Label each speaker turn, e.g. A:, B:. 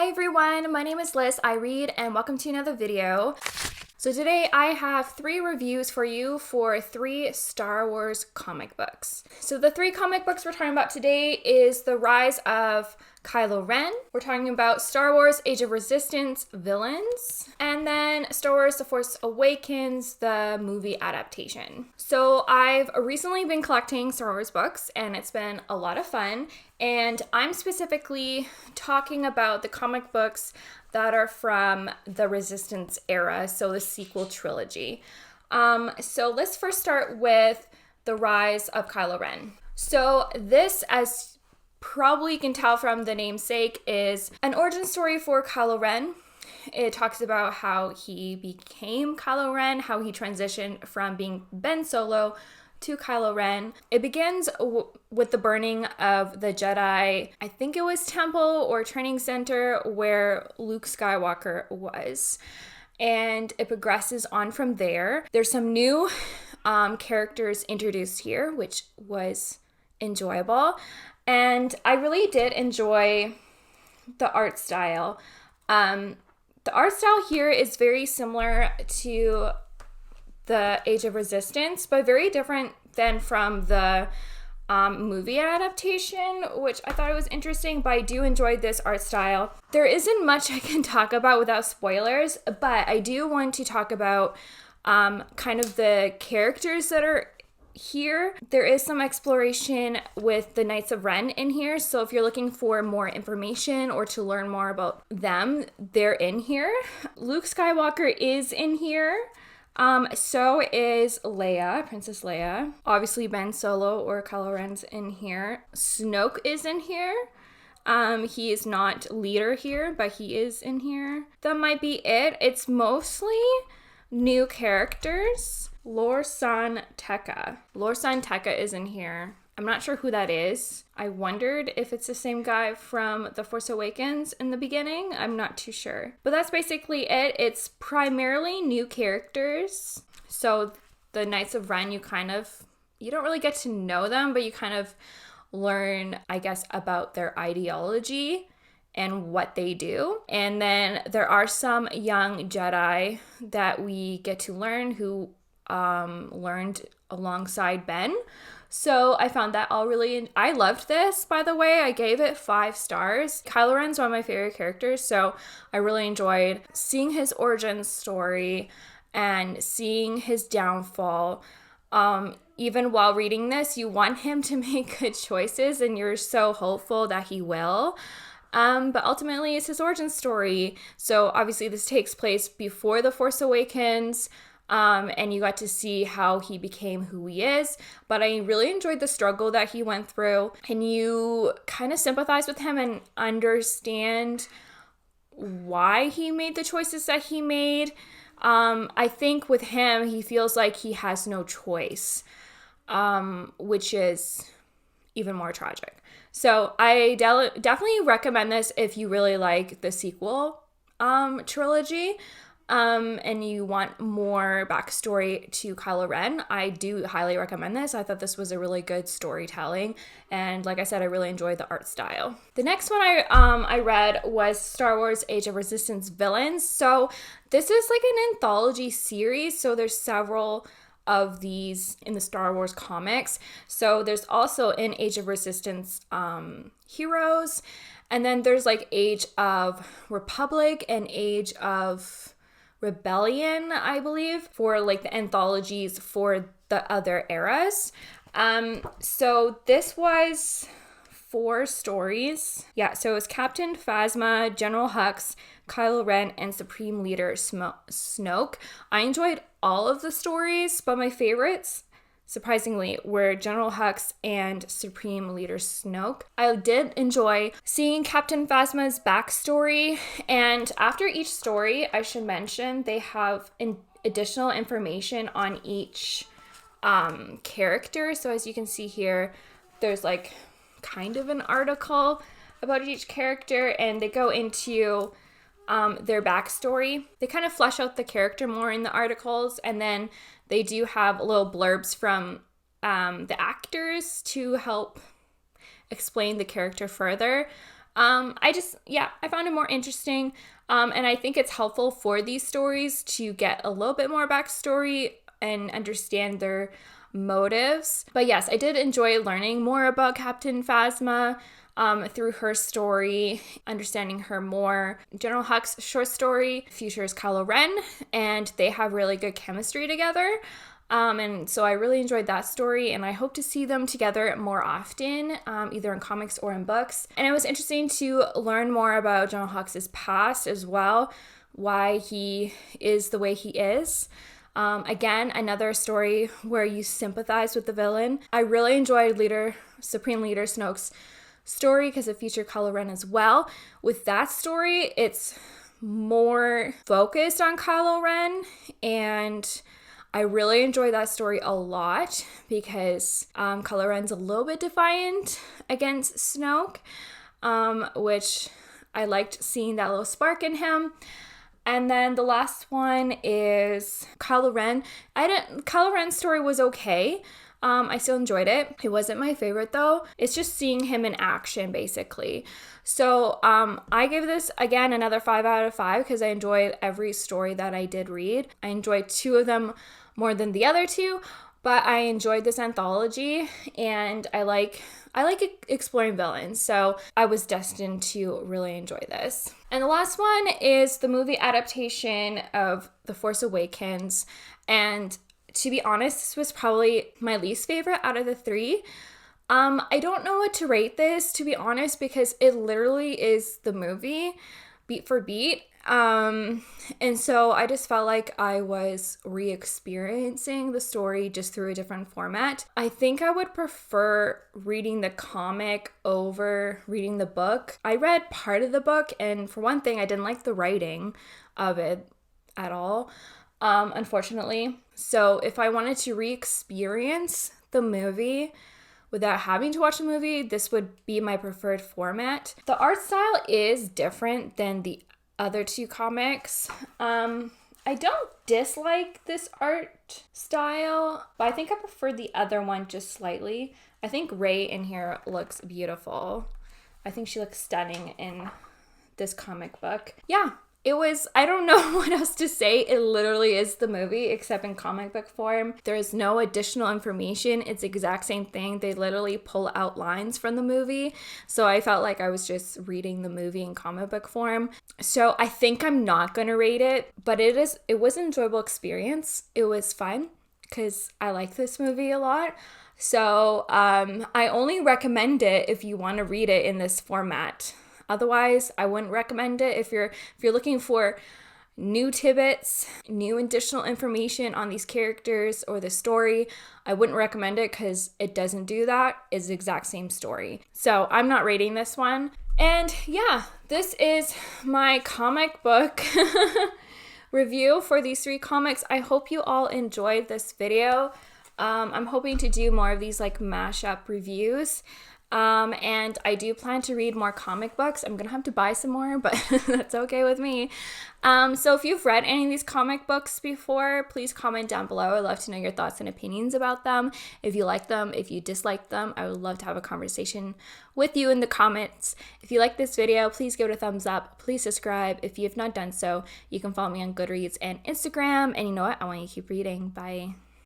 A: Hi everyone, my name is Liz, I read, and welcome to another video. So today I have 3 reviews for you for 3 Star Wars comic books. So the 3 comic books we're talking about today is the Rise of Kylo Ren. We're talking about Star Wars Age of Resistance villains, and then Star Wars The Force Awakens, the movie adaptation. So I've recently been collecting Star Wars books and it's been a lot of fun, and I'm specifically talking about the comic books that are from the Resistance era, so the sequel trilogy. So let's first start with the Rise of Kylo Ren. So this, as probably you can tell from the namesake, is an origin story for Kylo Ren. It talks about how he became Kylo Ren, how he transitioned from being Ben Solo to Kylo Ren. It begins with the burning of the Jedi, I think it was temple or training center where Luke Skywalker was. And it progresses on from there. There's some new characters introduced here, which was enjoyable. And I really did enjoy the art style. The art style here is very similar to the Age of Resistance, but very different than from the movie adaptation, which I thought it was interesting, but I do enjoy this art style. There isn't much I can talk about without spoilers, but I do want to talk about kind of the characters that are here. There is some exploration with the Knights of Ren in here, so if you're looking for more information or to learn more about them, they're in here. Luke Skywalker is in here. So is Leia, Princess Leia. Obviously Ben Solo or Kylo Ren's in here. Snoke is in here. He is not leader here, but he is in here. That might be it. It's mostly new characters. Lor San Tekka. Lor San Tekka is in here. I'm not sure who that is. I wondered if it's the same guy from The Force Awakens in the beginning. I'm not too sure. But that's basically it. It's primarily new characters. So the Knights of Ren, you don't really get to know them, but you kind of learn, I guess, about their ideology and what they do. And then there are some young Jedi that we get to learn who learned alongside Ben. So I found that all really, I loved this, by the way. I gave it 5 stars. Kylo Ren's one of my favorite characters, so I really enjoyed seeing his origin story and seeing his downfall. Even while reading this, you want him to make good choices and you're so hopeful that he will. But ultimately it's his origin story. So obviously this takes place before The Force Awakens. And you got to see how he became who he is, but I really enjoyed the struggle that he went through, and you kind of sympathize with him and understand why he made the choices that he made. I think with him, he feels like he has no choice, which is even more tragic. So I definitely recommend this if you really like the sequel trilogy. And you want more backstory to Kylo Ren, I do highly recommend this. I thought this was a really good storytelling, and like I said, I really enjoyed the art style. The next one I read was Star Wars Age of Resistance villains. So this is like an anthology series, so there's several of these in the Star Wars comics. So there's also in Age of Resistance heroes, and then there's like Age of Republic and Age of Rebellion, I believe, for like the anthologies for the other eras. So this was 4 stories. Yeah, so it was Captain Phasma, General Hux, Kylo Ren, and Supreme Leader Snoke. I enjoyed all of the stories, but my favorites, surprisingly, were General Hux and Supreme Leader Snoke. I did enjoy seeing Captain Phasma's backstory, and after each story, I should mention, they have additional information on each character. So as you can see here, there's like kind of an article about each character, and they go into their backstory. They kind of flesh out the character more in the articles, and then they do have little blurbs from the actors to help explain the character further. I found it more interesting. And I think it's helpful for these stories to get a little bit more backstory and understand their motives. But yes, I did enjoy learning more about Captain Phasma through her story, understanding her more. General Huck's short story features Kylo Ren, and they have really good chemistry together. And so I really enjoyed that story, and I hope to see them together more often, either in comics or in books. And it was interesting to learn more about General Huck's past as well, why he is the way he is. Again, another story where you sympathize with the villain. I really enjoyed Supreme Leader Snoke's story because it featured Kylo Ren as well. With that story, it's more focused on Kylo Ren, and I really enjoyed that story a lot because Kylo Ren's a little bit defiant against Snoke, which I liked seeing that little spark in him. And then the last one is Kylo Ren. Kylo Ren's story was okay. I still enjoyed it. It wasn't my favorite though. It's just seeing him in action basically. So I give this again another 5 out of 5 because I enjoyed every story that I did read. I enjoyed 2 of them more than the other 2, but I enjoyed this anthology and I like exploring villains, so I was destined to really enjoy this. And the last one is the movie adaptation of The Force Awakens, and to be honest, this was probably my least favorite out of the 3. I don't know what to rate this, to be honest, because it literally is the movie, beat for beat. And so I just felt like I was re-experiencing the story just through a different format. I think I would prefer reading the comic over reading the book. I read part of the book, and for one thing, I didn't like the writing of it at all, unfortunately. So if I wanted to re-experience the movie without having to watch the movie, this would be my preferred format. The art style is different than the other 2 comics. I don't dislike this art style, but I think I prefer the other one just slightly. I think Rey in here looks beautiful. I think she looks stunning in this comic book. Yeah, I don't know what else to say. It literally is the movie, except in comic book form. There is no additional information. It's the exact same thing. They literally pull out lines from the movie. So I felt like I was just reading the movie in comic book form. So I think I'm not going to rate it, but it was an enjoyable experience. It was fun because I like this movie a lot. So I only recommend it if you want to read it in this format. Otherwise, I wouldn't recommend it. If you're looking for new tidbits, new additional information on these characters or the story, I wouldn't recommend it because it doesn't do that. It's the exact same story. So I'm not rating this one. And yeah, this is my comic book review for these 3 comics. I hope you all enjoyed this video. I'm hoping to do more of these like mashup reviews. And I do plan to read more comic books. I'm gonna have to buy some more, but that's okay with me. So if you've read any of these comic books before, please comment down below. I'd love to know your thoughts and opinions about them. If you like them, if you dislike them, I would love to have a conversation with you in the comments. If you like this video, please give it a thumbs up. Please subscribe. If you have not done so, you can follow me on Goodreads and Instagram. And you know what? I want you to keep reading. Bye.